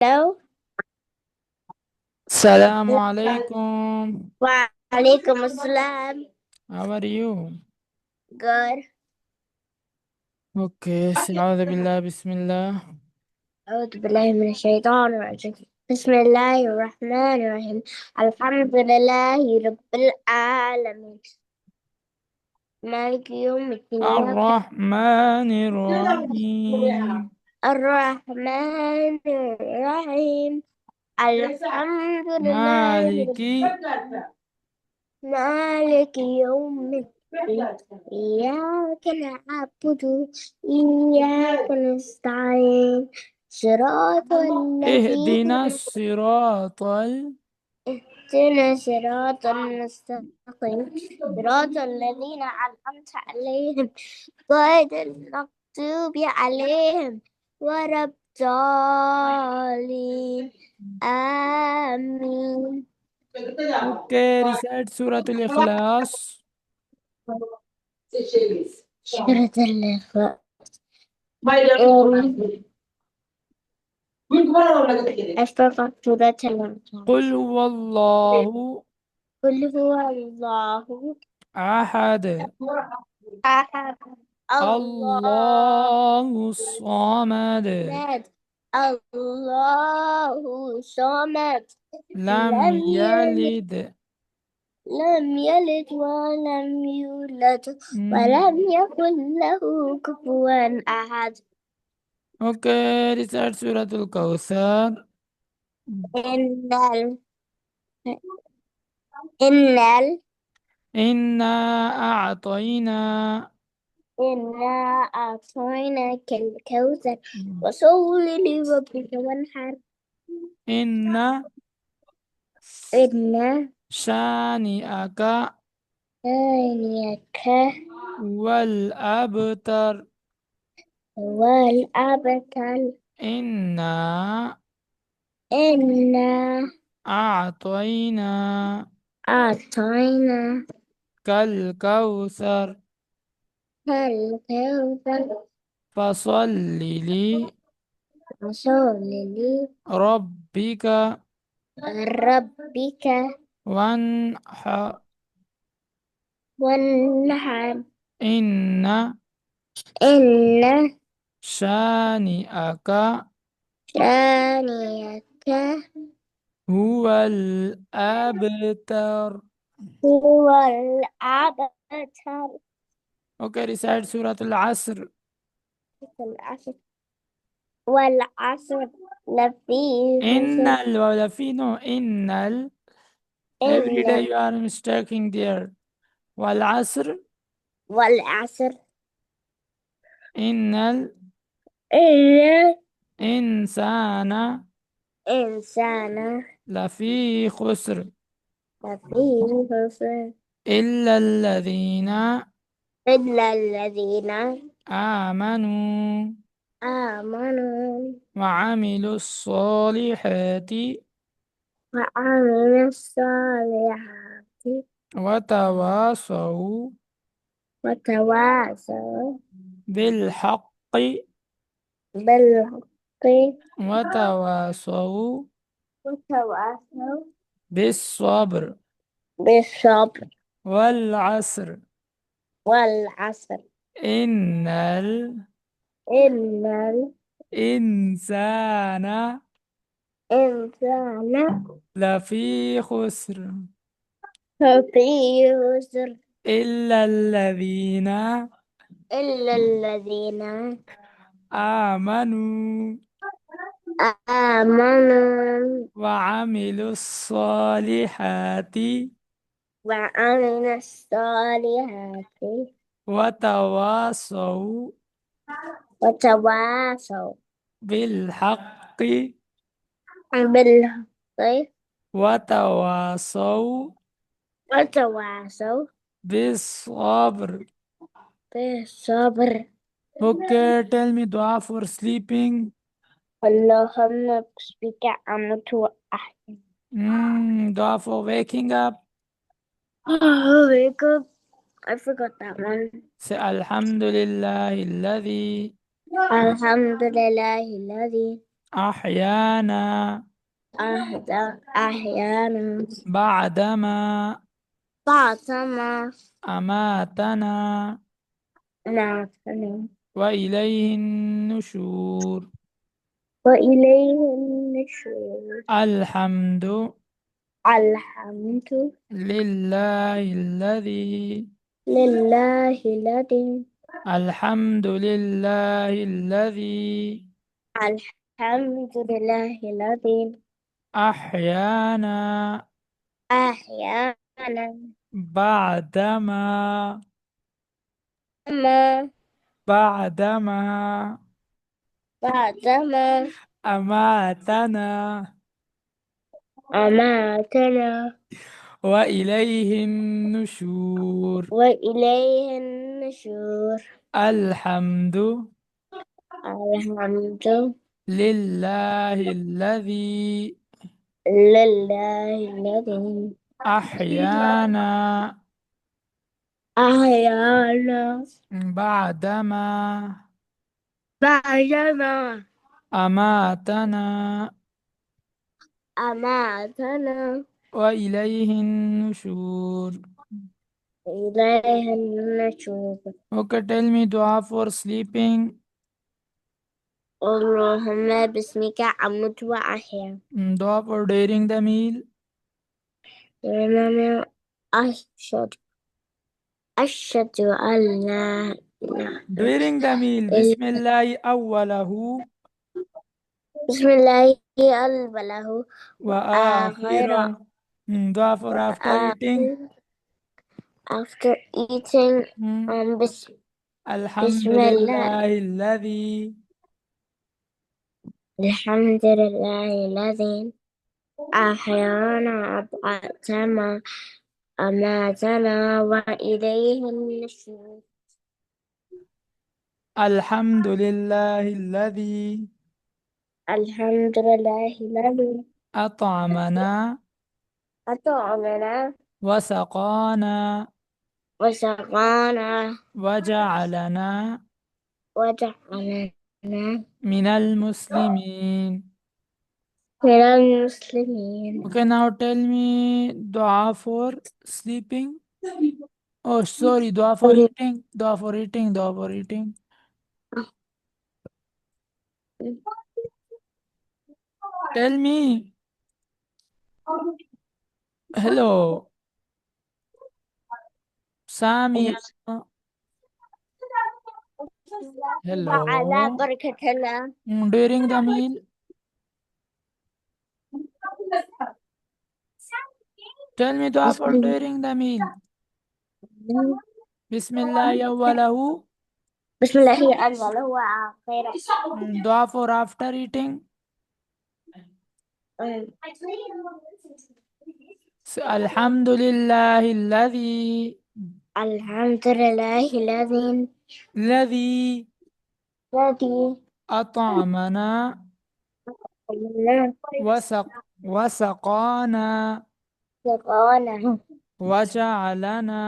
Hello. السلام عليكم. وعليكم السلام. How are you? Good. Okay, أعوذ بالله بسم الله. أعوذ بالله من الشيطان الرجيم. بسم الله الرحمن الرحيم. الحمد لله رب العالمين. مالك يوم الدين. إياك الرحمن الرحيم. الرحمن الرحيم. الحمد لله مالك رب مالك يوم الدين. إياك نعبد وإياك نستعين. صراط اهدنا الذين الصراط اهدنا صراط المستقيم. صراط الذين أنعمت عليهم غير المغضوب عليهم ولا الضالين. آمين. Okay, recite سورة الإخلاص. سورة الإخلاص. أستغفر سورة قل الإخلاص. هو الله قل هو الله أحد أحد الله الله الصمد الصمد الله الصمد لم لم يلد يلد. لم يلد ولم يولد مم. ولم يكن له كفوا أحد. Okay, recite سورة الكوثر. إن ال... إن ال... إنا أعطينا. إنا أعطيناك الكوثر وصل لربك وانحر. إن إن شانئك ثانيك والأبتر. والأبتر. إنا إنا أعطينا أعطينا كالكوثر الكوثر فصل فصل لربك لربك وانحر. وانحر. إن إن شانئك شانيك هو الأبتر. هو الأبتر. Okay, recite سورة العصر. والعصر والعصر لفي إن خسر. ولا في no إن every day إن you are mistaking there. والعصر والعصر إن إن الإنسان الإنسان لفي خسر لفي خسر إلا الذين إلا الذين آمنوا آمنوا وعملوا الصالحات وعملوا الصالحات وتواصوا وتواصوا بالحق بالحق وتواصوا وتواصوا بالصبر بالصبر. والعصر والعصر إن إن الإنسان الإنسان لفي خسر لفي خسر إلا الذين إلا الذين آمنوا آمنوا وعملوا الصالحات وعملوا الصالحات وتواصوا وتواصوا بالحق بالحق وتواصوا وتواصوا بالصبر. بالصبر. Okay, tell me dua for sleeping. اللهم بك أموت وأحيا. Dua for waking up. Oh my God, I forgot that one. Say Alhamdulillah الذي الحمد لله الذي أحيانا. أحيانا. بعدما. بعدما. أماتنا. نعم. وإليه النشور. وإليه النشور. الحمد الحمد لله الذي. لله الذي. الحمد لله الذي الحمد لله الذي أحيانا أحيانا. بعدما. ما بعدما بعدما أماتنا. أماتنا. وإليه النشور. وإليه النشور. الحمد الحمد لله الذي لله الذي أحيانا أحيانا بعدما بعدما أماتنا. أماتنا. وإليه النشور. إليه النشور. Okay, tell me dua for sleeping. اللهم باسمك أموت وأحيا. Dua for during the meal. إمام. أشهد أشهد أن لا إله During the meal. إلا. Bismillah awwalahu بسم الله أوله wa وآخره akhirah. Dua for after eating. وآخره. After eating, بس بسم الله. Alhamdulillah alladhi. الحمد لله الذي أحيانا بعدما أماتنا وإليه النشور. Alhamdulillah alladhi الحمد لله الذي أطعمنا أطعمنا وسقانا وسقانا وجعلنا وجعلنا من المسلمين. من المسلمين. Okay, now tell me dua for sleeping. Oh, sorry, dua for eating. Dua for eating. Dua for eating. Tell me. Hello, Samia. وعلى Hello. بركة الله. During the meal. Tell me dua for during the meal. Bismillah awwalahu. بسم الله أول هو آخره. Dua for after eating. Alhamdulillah alladhi. الحمد لله الذي الذي الذي أطعمنا وسقانا سقانا وجعلنا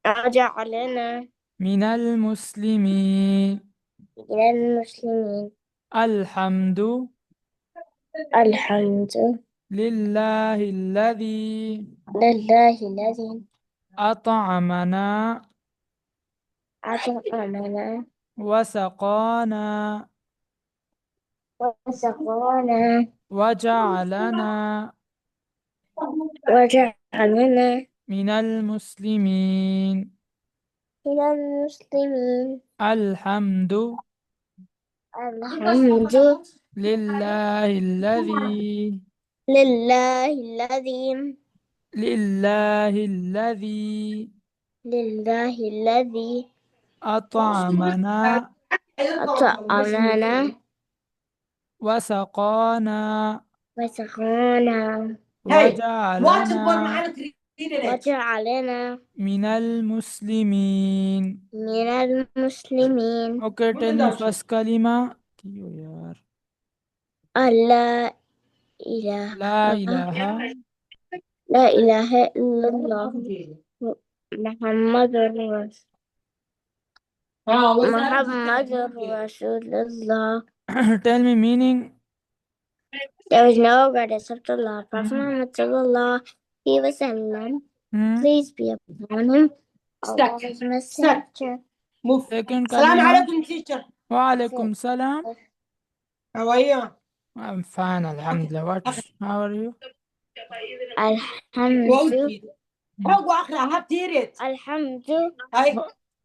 وجعلنا من المسلمين. من المسلمين. الحمد الحمد لله الذي لله الذي أطعمنا أطعمنا وسقانا وسقانا وجعلنا وجعلنا من المسلمين. من المسلمين. الحمد الحمد لله الذي لله الذي لله الذي لله الذي أطعمنا أطعمنا وسقانا وسقانا وجعلنا وجعلنا من المسلمين. من المسلمين. Okay, tell me first kalima. Kiyo yaar. لا إله لا إله لا إله إلا الله محمد محمد رسول الله. Tell me meaning. There is no God except Allah. Prophet Muhammad sallallahu alaihi wasallam, peace be upon him. Allah is messenger. Move. Second Salam kalima. alaikum, teacher. Wa alaikum salam. How are you? I'm fine, alhamdulillah. How are you? Alhamdulillah. روق اقرا هبتيرت Alhamdulillah. هاي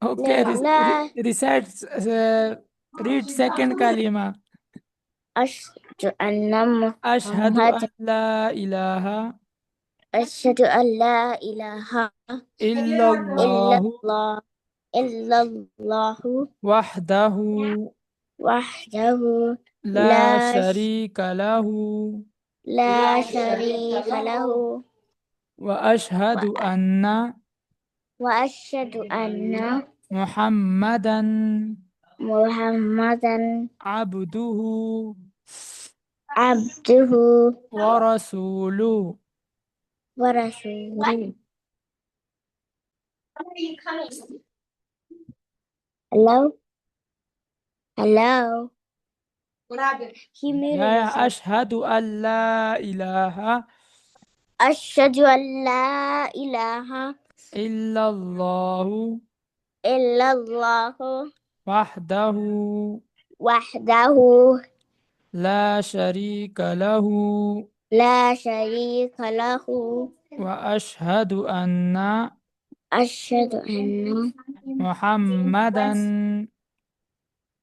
Okay, لا. recite, read second kalima. أشهد أن أشهد محمد أن لا إله أشهد أن لا إله إلا إلا الله الله إلا الله وحده وحده لا شريك له لا شريك له وأشهد أن وأشهد أن محمدا محمدا عبده عبده ورسوله. ورسوله. Hello? Hello? He muted himself. أشهد أن لا إله أشهد أن لا إله إلا الله إلا الله وحده وحده لا شريك له لا شريك له وأشهد أن أشهد أن محمدا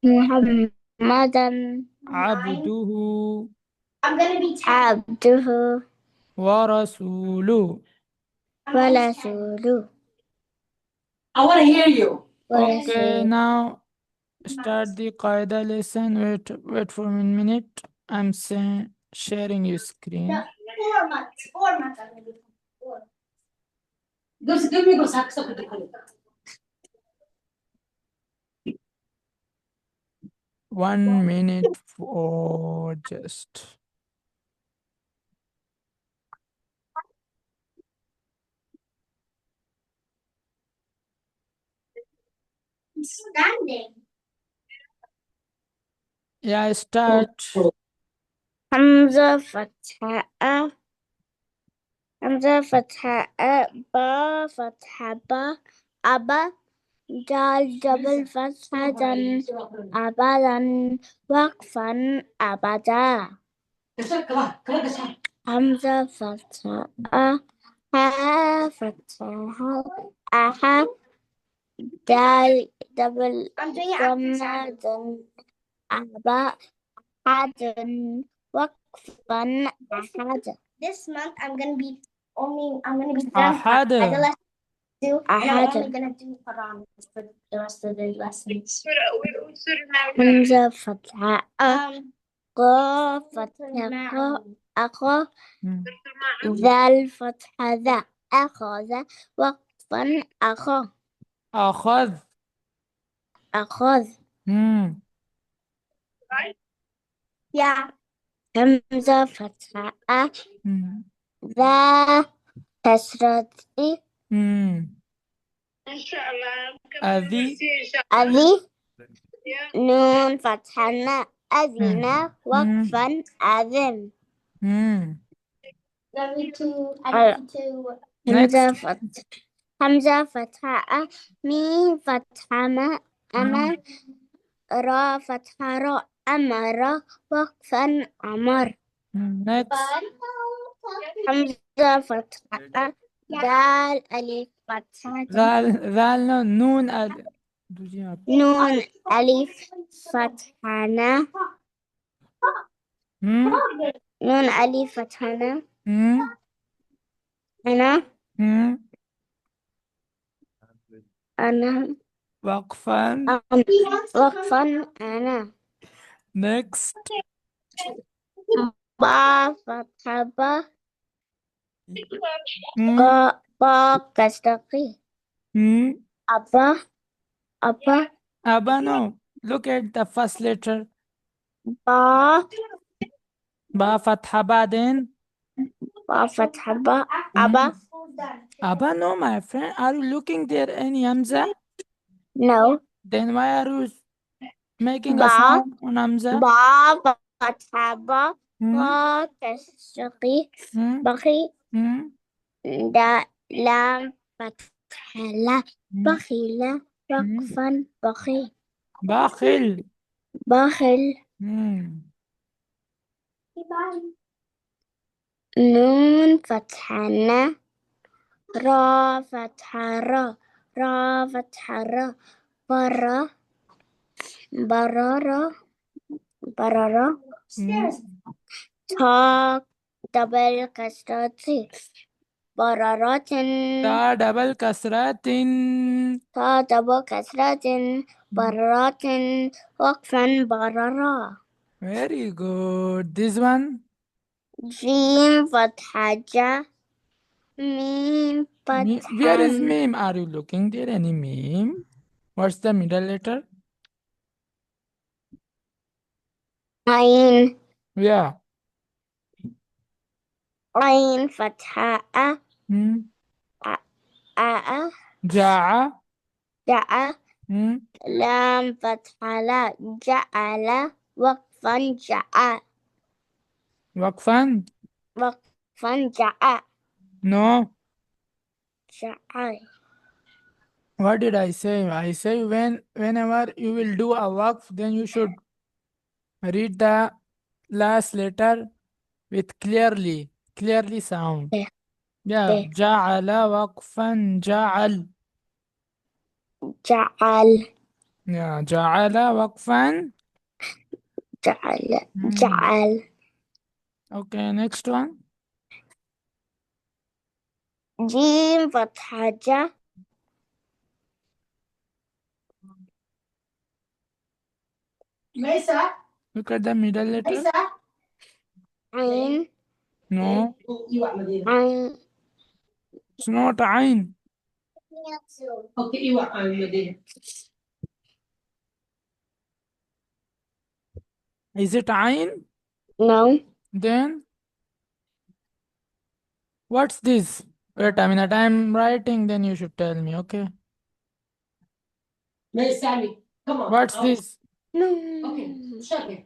محمدا عبده عبده ورسوله. ورسوله. I want to hear you. Okay, now start the Qaida lesson. Wait for 1 minute. I'm sharing your screen. 1 minute for just. Standing. Yeah, start. حمزة فتحة حمزة فتحة با فتحة با أبا دال دبل فتحة دن أبدا وقفا أبدا. حمزة فتحة ها فتحة أها دال دبل ضمة دن أبا حدن وقفا أحد. This month I'm gonna be done. أحد. and I'm only gonna do Quran for the rest of the lessons. حمزة فتحة قا فتحة أخا ذال فتحة ذا أخذ وقفا أخا أخذ. أخذ. Yeah. همزة فتحة ذا كسرة أذي. أذي نون فتحة نا أذن وقفا أذن. همزة فتحة ميم فتحة ما أما را فتحة را أمر وقفا أمر. همزة فتحة دال ألف فتحة ذال نون نون ألف فتحة نا نون ألف فتحة نا أنا وقفا. وقفا أنا. next. با فتحة با با كسرة أبا أبا أبا no. Look at the first letter. با فتحة بعدين. با فتحة با أبا. أبا no, my friend. Are you looking there any Hamza? No. Then why are you making a با sound on Hamza? با فتحة با مم. قا كسر مم. بخي مم. لام فتح لا مم. بخيل مم. وقفا بخي باخل. بخل مم. نون فتح نا را فتح را را فتح را برا برارا برارا مم. تا دبل كسرتي برارات تا دبل كسرات. تا دبل كسرة برارات وقفا برارا Very good. This one. جيم فتحة جا ميم Where is فتحة meme? Are you looking there? Any meme? What's the middle letter? عين Yeah. عين فتحة Hmm. أ جاء. جاء Hmm. لام فتحة لا جعل وقفا جاء وقفا. وقفا جاء No. جاء What did I say? I say whenever you will do a waqf, then you should read the last letter with clearly sound. ب Yeah. ب جعل وقفا جعل. جعل Yeah. جعل وقفا. جعل Hmm. جعل Okay. Next one. جيم فتحة جا ميسا Look at the middle letter. ميسا عين No. ايوه مدينة عين It's not عين. اوكي ايوه مدينة Is it عين? no Then what's this? Wait a minute, I'm writing, then you should tell me, okay? ميسامي come on What's this? اوكي no شغل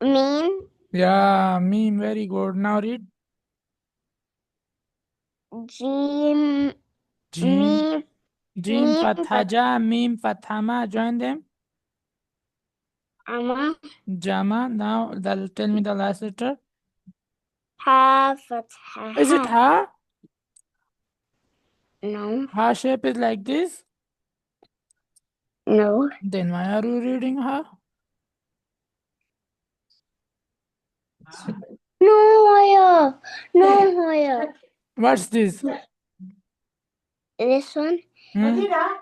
ميم Yeah, meme, very good. Now read. جيم Jim. ميم Jim ميم Fatha Ja, Meme Fatha Ma. Join them. فتحة Jama. Now tell me the last letter. ها فتحة Is it ها Ha? no Ha shape is like this. no Then why are you reading Ha? no higher no higher What's this? this one مدينة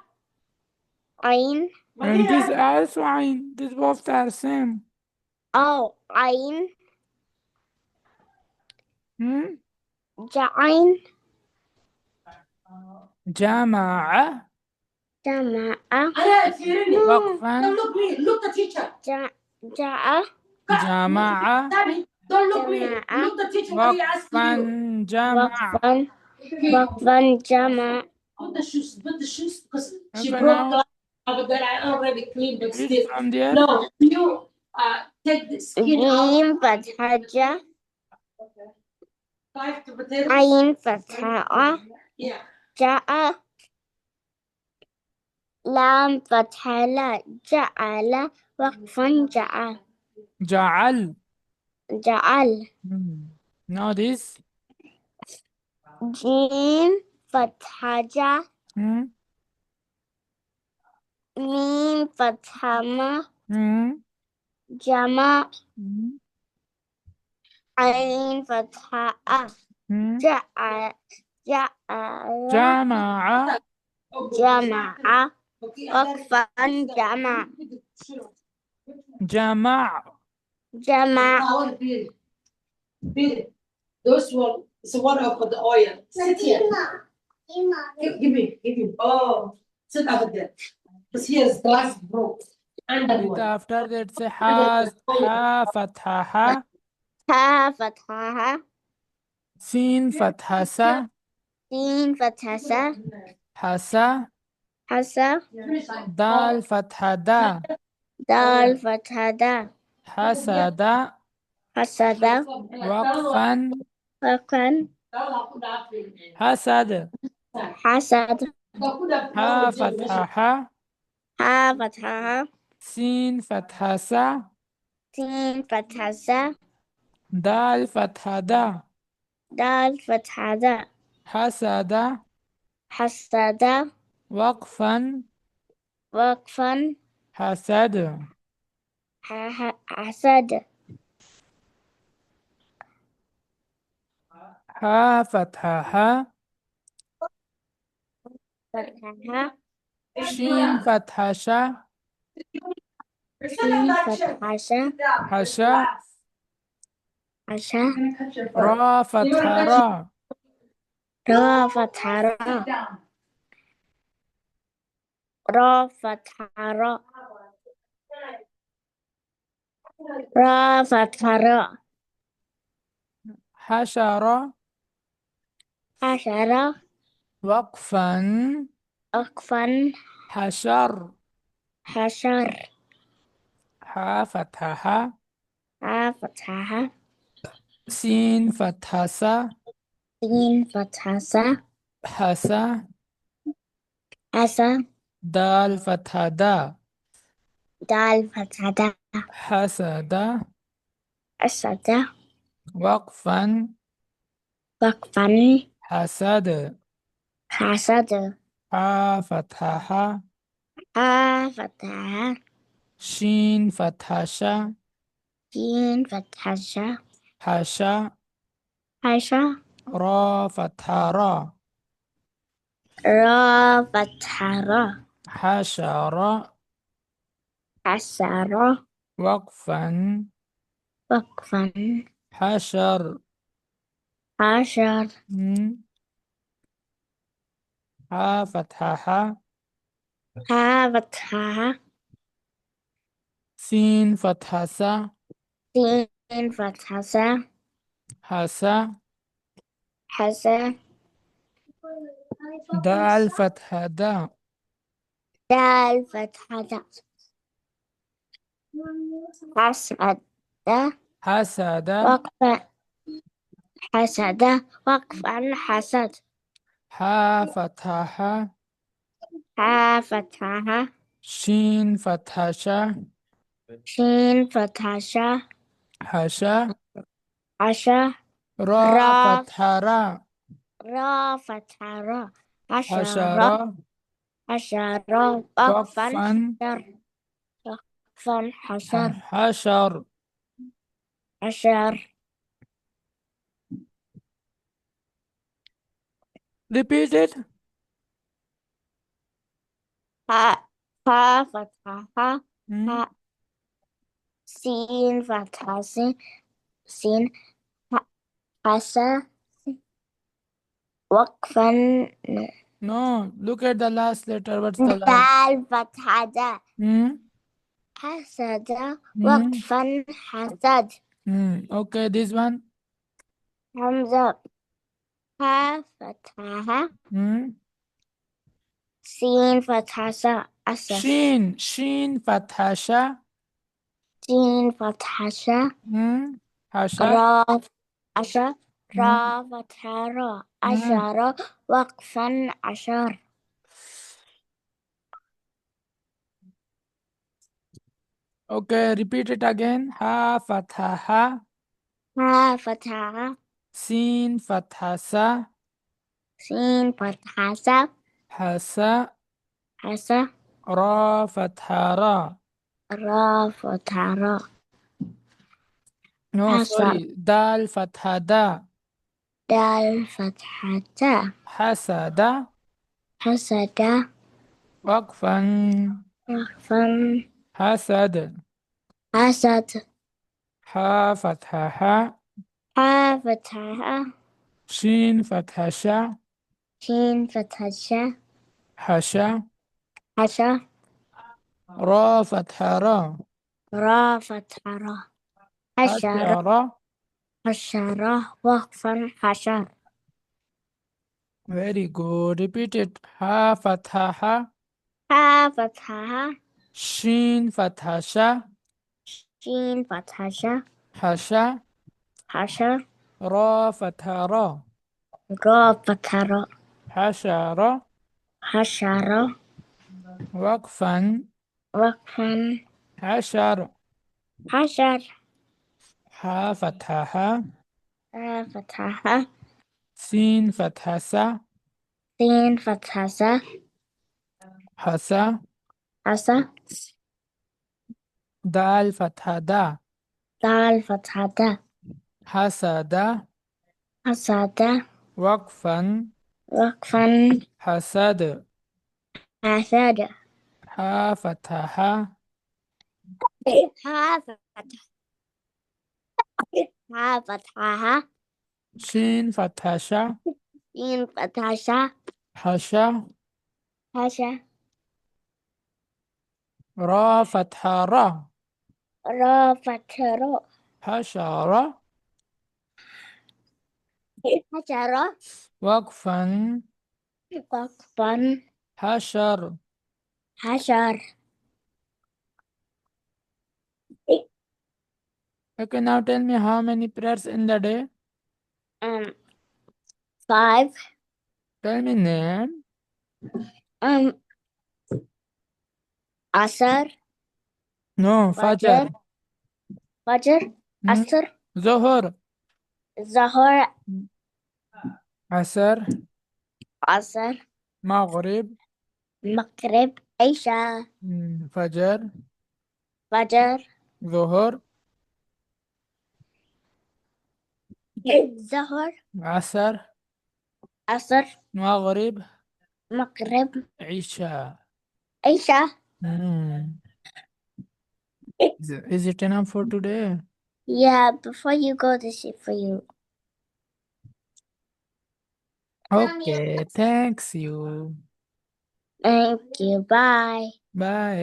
عين And this مدينة also Ain. This both are same. oh عين Hmm? جعين جمع جمع انا تفيرني no وقفا. don't look me look the teacher جاء جمع Sammy don't look me جمع look the teacher what he asked وقفا. you جمع. وقفا جمع put the shoes because she Okay, broke now the but then I already cleaned but read still from there. no you take the skin out جيم فتحة جا 5 to potatoes عين فتحة yeah جاء لام فتحة لا جعل وقفا جعل جعل. جعل Now this. جيم فتحة جا Hmm? ميم فتحة ما Hmm? جمع Hmm? عين فتحة Hmm? جعل جمع. جمع وقفا جمع جمع. جمع those one it's one of the oil sit here give me oh sit over there because here's glass broke and that Read one after that say ha fatha ha. ها فتحة Sin fatha sa. سين فتحة سا Hasa. حسا Dal fatha da. دال فتحة دا Hasada. حسد وقفا وقفا حسد حسد ها فتحة ح ها فتحة سين فتحة سا سين فتحة س دال فتحة دا دال فتحة د حسد حسد وقفا وقفا حسد حسد ها فتحة ح فتحة شين فتحة شا سين فتحة ش حشا عشا را فتحة را را فتحة را را فتحة را را فتحة را حشرة حشرة وقفا وقفا حشر حشر ح فتحة ح ها فتحة سين فتحة سا سين فتحة س حسا حسا دال فتحة دا دال فتحة د حسد أسد وقفا وقفا حسد حسد ح فتحة ح ها فتحة شين فتحة شا سين فتحة ش حشا حشا را فتحة را را فتحة را حشرة حشرة وقفا وقفا حشر حشر ح فتحة ح ها فتحة سين فتحة سا سين فتحة س حسا حسا دال فتحة دا دال فتحة د حسد حسد وقفا حسد وقفا حسد ح فتحة ح ها فتحة شين فتحة شا شين فتحة ش حشا عشا را را فتحة را را فتحة را عشرة حشرة عشرة وقفا وقفا حشر وقفا حشر حشر عشر repeat it ها فتحة ها Hmm? سين فتحة سين حسا وقفا No, look at the last letter. What's the last? دال فتحة د Hmm? حسد Hmm? وقفا حسد Okay, this one. همزة ها فتحة Hmm? سين فتحة س أسد شين فتحة شا سين فتحة ش حشا را عشر Hmm? را فتحة را عشرة وقفا عشر Okay, repeat it again. ها فتحة ح ها فتحة سين فتحة سا سين فتحة س حسا حسا را فتحة را را فتحة را No, حشر sorry. دال فتحة دا دال فتحة د حسد حسد وقفا وقفا حسد حسد ح فتحة ح ها فتحة شين فتحة شا شين فتحة ش حشا حشا را فتحة را را فتحة را حشرة حشرة حشرة وقفا حشر Very good. Repeat it. ح فتحة ح ها فتحة شين فتحة شا شين فتحة ش حشا حشر را فتحة را را فتحة را حشر حشر وقفا وقفا حشر حشر ح فتحة ح فتحة سين فتحة س سين فتحة س حسا حسا دال فتحة دا دال فتحة دا حسد حسد وقفا وقفا حسد حسد ح فتحة ح ها فتحة شين فتحة ش سين فتحة ش حشا حشا را فتحة را را فتحة را حشرة حشرة وقفا وقفا حشر حشر Okay, now tell me how many prayers in the day? 5 Tell me name. عصر No, فجر Fajr. فجر عصر Zohar. ظهر Asr. عصر Maghrib. مغرب عشاء Fajr. فجر Zohar. ظهر Asr. عصر Maghrib. مغرب Isha. عشاء Is it enough for today? Yeah, before you go to sleep for you. Okay, thanks you. Thank you. Bye. Bye.